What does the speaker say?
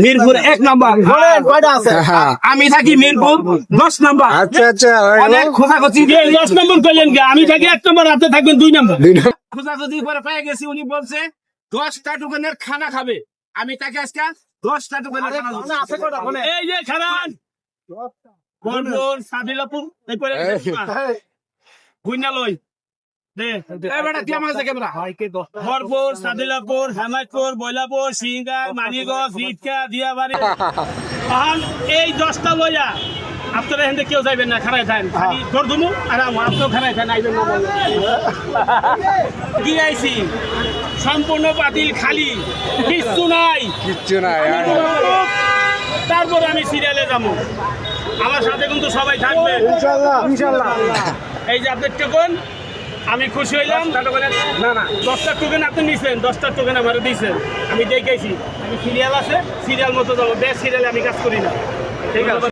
মিরপুর 1 নম্বর, আমি থাকি মিরপুর 10 নম্বর। আচ্ছা অনেক খোঁজাখুঁজি 10 নম্বর কইলেন কে? আমি থাকি 1 নম্বর, আপনি থাকবেন 2 নম্বর। খোঁজাখুঁজি করে পেয়ে গেছি, উনি বলছে 10টা টোকেনের খানা খাবে। আমি তাকে আজকে 10টা টোকেনের খানা খাবে। এই যে খারান বলবো সাদিলাপুর এই পরে গুইনা লই দে এবারে কি আমাদের ক্যামেরা ভরপুর সাদিলাপুর হেমায়তপুর বয়লাপুর সিংগা মানিগঞ্জ ইটকা দিয়াবাড়ি এখন এই 10টা লইয়া আপনারা এখানে কেউ যাইবেন না, খারাই থাকেন খালি দরদুমু আর আপনিও খারাই থাকেন, আইবেন না কি আইছি সম্পূর্ণ বাতিল, খালি কিচ্ছু নাই। তারপর আমি সিরিয়ালে যাবো, আমার সাথে কিন্তু সবাই থাকবে ইনশাআল্লাহ। এই যে আপনার টোকেন, আমি খুশি হইলাম। না 10টা টোকেন আপনি নিছেন, 10টা টোকেন আমার দিয়েছেন, আমি দেখেছি। আমি সিরিয়াল আছে, সিরিয়াল মতো যাবো, বেশ সিরিয়ালে আমি কাজ করি না, ঠিক আছে।